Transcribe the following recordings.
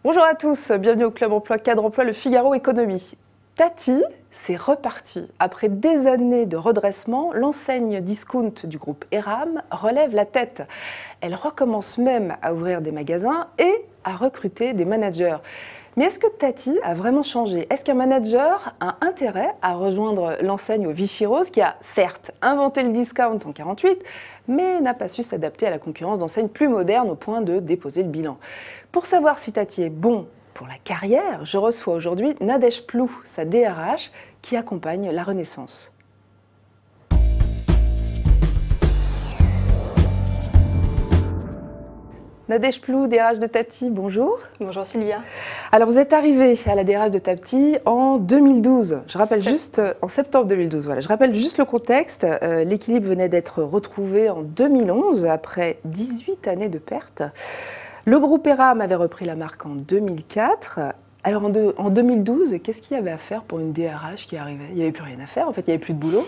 Bonjour à tous, bienvenue au Club Emploi Cadre Emploi, le Figaro Économie. Tati, c'est reparti. Après des années de redressement, l'enseigne discount du groupe Eram relève la tête. Elle recommence même à ouvrir des magasins et à recruter des managers. Mais est-ce que Tati a vraiment changé? Est-ce qu'un manager a intérêt à rejoindre l'enseigne au Vichy Rose qui a certes inventé le discount en 1948, mais n'a pas su s'adapter à la concurrence d'enseignes plus modernes au point de déposer le bilan? Pour savoir si Tati est bon pour la carrière, je reçois aujourd'hui Nadège Plou, sa DRH, qui accompagne la Renaissance. Nadège Plou, DRH de Tati, bonjour. Bonjour Sylvia. Alors vous êtes arrivée à la DRH de Tati en 2012. Je rappelle juste, en septembre 2012, voilà. Je rappelle juste le contexte. L'équilibre venait d'être retrouvé en 2011 après 18 années de pertes. Le groupe Eram avait repris la marque en 2004. Alors en 2012, qu'est-ce qu'il y avait à faire pour une DRH qui arrivait? Il n'y avait plus rien à faire, en fait, il n'y avait plus de boulot.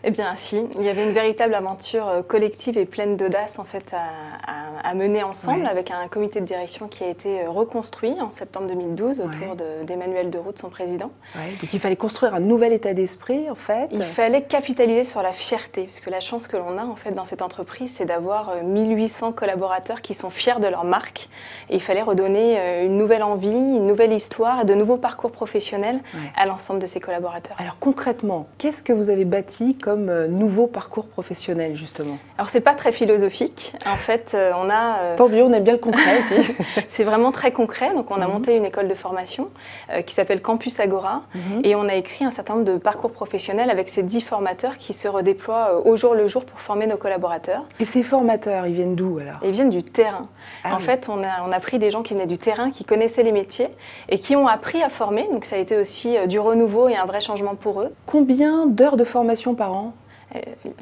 Eh bien si, il y avait une véritable aventure collective et pleine d'audace en fait à mener ensemble, avec un comité de direction qui a été reconstruit en septembre 2012 autour d'Emmanuel Deroux, son président. Donc il fallait construire un nouvel état d'esprit en fait. Il fallait capitaliser sur la fierté, parce que la chance que l'on a en fait dans cette entreprise, c'est d'avoir 1800 collaborateurs qui sont fiers de leur marque. Et il fallait redonner une nouvelle envie, une nouvelle histoire et de nouveaux parcours professionnels à l'ensemble de ces collaborateurs. Alors concrètement, qu'est-ce que vous avez bâti comme nouveau parcours professionnel justement? Alors c'est pas très philosophique, en fait on a... Tant mieux, on aime bien le concret ici. C'est vraiment très concret, donc on a monté une école de formation qui s'appelle Campus Agora et on a écrit un certain nombre de parcours professionnels avec ces 10 formateurs qui se redéploient au jour le jour pour former nos collaborateurs. Et ces formateurs, ils viennent d'où alors? Ils viennent du terrain. En fait on a pris des gens qui venaient du terrain, qui connaissaient les métiers et qui ont appris à former, donc ça a été aussi du renouveau et un vrai changement pour eux. Combien d'heures de formation par an?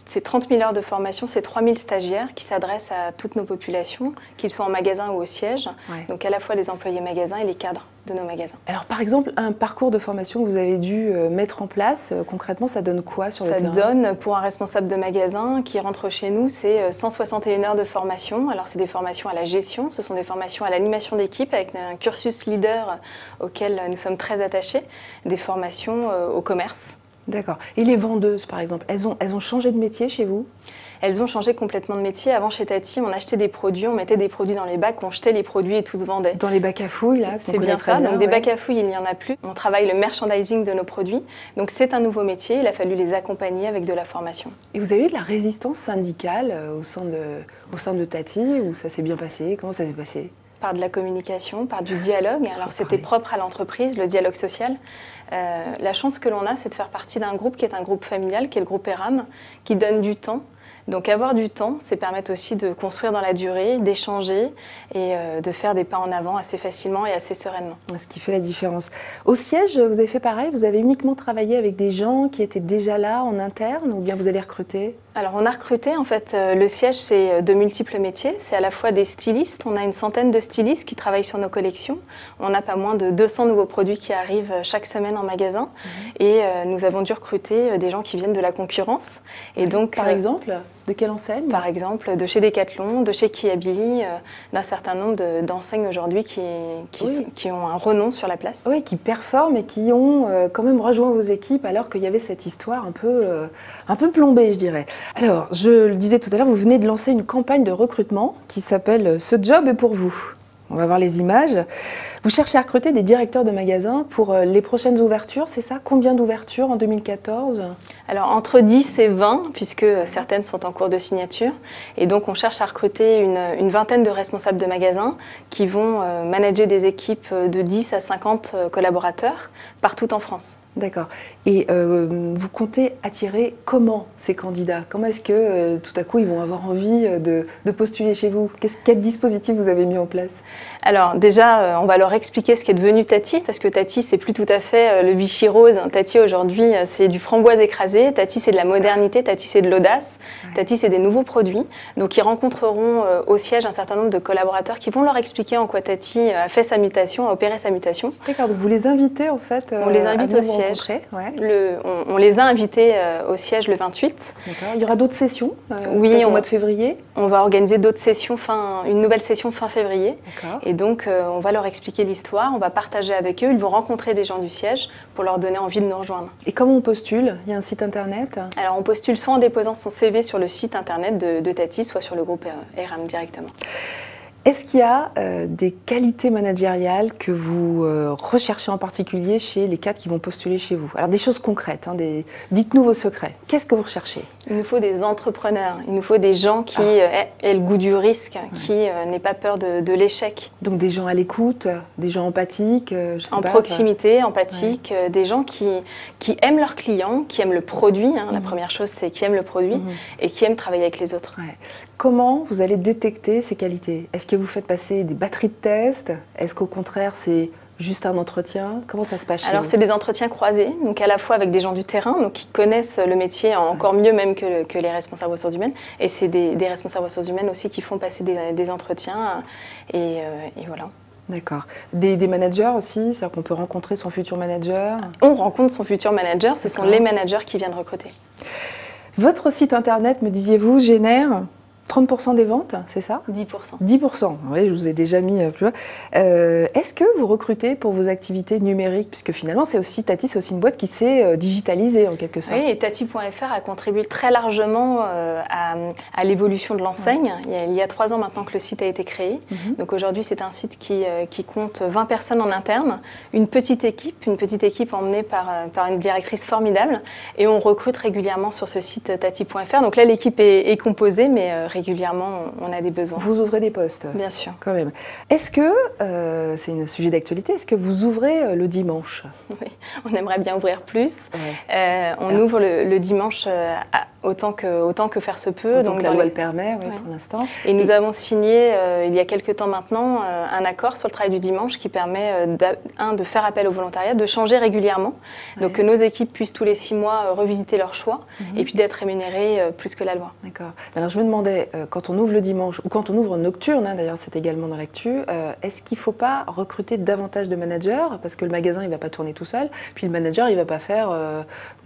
C'est 30 000 heures de formation, c'est 3 000 stagiaires qui s'adressent à toutes nos populations, qu'ils soient en magasin ou au siège, donc à la fois les employés magasins et les cadres de nos magasins. Alors par exemple, un parcours de formation que vous avez dû mettre en place, concrètement ça donne quoi sur le terrain? Ça donne, pour un responsable de magasin qui rentre chez nous, c'est 161 heures de formation. Alors c'est des formations à la gestion, ce sont des formations à l'animation d'équipe avec un cursus leader auquel nous sommes très attachés, des formations au commerce. D'accord. Et les vendeuses, par exemple, elles ont changé de métier chez vous? Elles ont changé complètement de métier. Avant, chez Tati, on achetait des produits, on mettait des produits dans les bacs, on jetait les produits et tout se vendait. Dans les bacs à fouilles, là? C'est bien ça. Donc des bacs à fouilles, il n'y en a plus. On travaille le merchandising de nos produits. Donc c'est un nouveau métier. Il a fallu les accompagner avec de la formation. Et vous avez eu de la résistance syndicale au sein de Tati, ou ça s'est bien passé? Comment ça s'est passé? Par de la communication, par du dialogue. Alors c'était propre à l'entreprise, le dialogue social. La chance que l'on a, c'est de faire partie d'un groupe qui est un groupe familial, qui est le groupe Eram, qui donne du temps. Donc avoir du temps, c'est permettre aussi de construire dans la durée, d'échanger et de faire des pas en avant assez facilement et assez sereinement. Ce qui fait la différence. Au siège, vous avez fait pareil? Vous avez uniquement travaillé avec des gens qui étaient déjà là en interne ou bien vous avez recruté? Alors on a recruté, en fait, le siège c'est de multiples métiers, c'est à la fois des stylistes, on a une centaine de stylistes qui travaillent sur nos collections, on a pas moins de 200 nouveaux produits qui arrivent chaque semaine en magasin et nous avons dû recruter des gens qui viennent de la concurrence. Et donc, par exemple, de quelle enseigne? Par exemple, de chez Decathlon, de chez Kiabi, d'un certain nombre d'enseignes aujourd'hui qui ont un renom sur la place. Oui, qui performent et qui ont quand même rejoint vos équipes alors qu'il y avait cette histoire un peu plombée, je dirais. Alors, je le disais tout à l'heure, vous venez de lancer une campagne de recrutement qui s'appelle « Ce job est pour vous ». On va voir les images. Vous cherchez à recruter des directeurs de magasins pour les prochaines ouvertures, c'est ça? Combien d'ouvertures en 2014? Alors entre 10 et 20, puisque certaines sont en cours de signature. Et donc on cherche à recruter une vingtaine de responsables de magasins qui vont manager des équipes de 10 à 50 collaborateurs partout en France. D'accord. Et vous comptez attirer comment ces candidats? Comment est-ce que tout à coup ils vont avoir envie de postuler chez vous? Quel dispositif vous avez mis en place? Alors déjà, on va leur expliquer ce qu'est devenu Tati, parce que Tati c'est plus tout à fait le Vichy Rose. Tati aujourd'hui c'est du framboise écrasé, Tati c'est de la modernité, Tati c'est de l'audace, Tati c'est des nouveaux produits. Donc ils rencontreront au siège un certain nombre de collaborateurs qui vont leur expliquer en quoi Tati a fait sa mutation, a opéré sa mutation. D'accord, donc vous les invitez en fait on les invite au siège. siège. Ouais. On les a invités au siège le 28. D'accord. Il y aura d'autres sessions oui, au mois de février. On va organiser d'autres sessions, une nouvelle session fin février. Et donc, on va leur expliquer l'histoire, on va partager avec eux. Ils vont rencontrer des gens du siège pour leur donner envie de nous rejoindre. Et comment on postule? Il y a un site internet? Alors, on postule soit en déposant son CV sur le site internet de Tati, soit sur le groupe ERAM directement. Est-ce qu'il y a des qualités managériales que vous recherchez en particulier chez les cadres qui vont postuler chez vous? Alors des choses concrètes, hein, dites-nous vos secrets. Qu'est-ce que vous recherchez? Il nous faut des entrepreneurs, il nous faut des gens qui aient le goût du risque, qui n'aient pas peur de l'échec. Donc des gens à l'écoute, des gens empathiques, proximité, empathiques, des gens qui aiment leurs clients, qui aiment le produit. Hein. La première chose, c'est qui aiment le produit et qui aiment travailler avec les autres. Ouais. Comment vous allez détecter ces qualités? Est-ce que vous faites passer des batteries de tests? Est-ce qu'au contraire, c'est juste un entretien? Comment ça se passe chez vous? Alors, c'est des entretiens croisés, donc à la fois avec des gens du terrain, donc qui connaissent le métier encore mieux même que les responsables ressources humaines. Et c'est des responsables ressources humaines aussi qui font passer des entretiens. Et voilà. D'accord. Des managers aussi? C'est-à-dire qu'on peut rencontrer son futur manager? On rencontre son futur manager, ce sont les managers qui viennent recruter. Votre site internet, me disiez-vous, génère 30% des ventes, c'est ça? 10%. 10%, oui, je vous ai déjà mis plus loin. Est-ce que vous recrutez pour vos activités numériques? Puisque finalement, Tati, c'est aussi une boîte qui s'est digitalisée en quelque sorte. Oui, et Tati.fr a contribué très largement à l'évolution de l'enseigne. Il y a 3 ans maintenant que le site a été créé. Donc aujourd'hui, c'est un site qui compte 20 personnes en interne, une petite équipe emmenée par une directrice formidable. Et on recrute régulièrement sur ce site Tati.fr. Donc là, l'équipe est composée, mais régulièrement, on a des besoins. Vous ouvrez des postes? Bien sûr. Quand même. Est-ce que, c'est un sujet d'actualité, est-ce que vous ouvrez le dimanche? Oui, on aimerait bien ouvrir plus. Ouais. On ouvre le dimanche autant que faire se peut. Autant que la loi le permet, oui, pour l'instant. Et nous avons signé, il y a quelques temps maintenant, un accord sur le travail du dimanche qui permet, de faire appel au volontariat, de changer régulièrement. Donc que nos équipes puissent tous les 6 mois revisiter leur choix et puis d'être rémunérées plus que la loi. D'accord. Alors je me demandais, quand on ouvre le dimanche, ou quand on ouvre nocturne, hein, d'ailleurs c'est également dans l'actu, est-ce qu'il ne faut pas recruter davantage de managers? Parce que le magasin, il ne va pas tourner tout seul, puis le manager, il ne va pas faire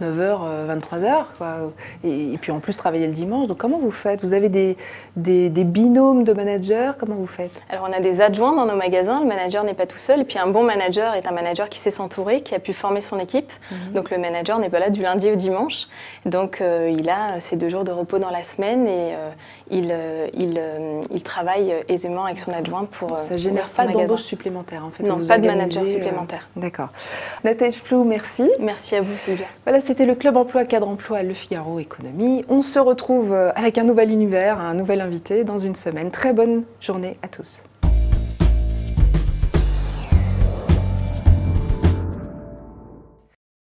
9h, 23h, quoi. Et puis en plus travailler le dimanche. Donc comment vous faites? Vous avez des binômes de managers? Comment vous faites? Alors on a des adjoints dans nos magasins, le manager n'est pas tout seul, et puis un bon manager est un manager qui sait s'entourer, qui a pu former son équipe. Donc le manager n'est pas là du lundi au dimanche. Donc il a ses 2 jours de repos dans la semaine et il travaille aisément avec son adjoint pour ça génère pas d'embauche supplémentaire en fait. Non, pas de manager supplémentaire. D'accord. Nathalie Flou, merci. Merci à vous Sylvia. Voilà, c'était le Club Emploi Cadre Emploi Le Figaro Économie. On se retrouve avec un nouvel univers, un nouvel invité dans une semaine. Très bonne journée à tous.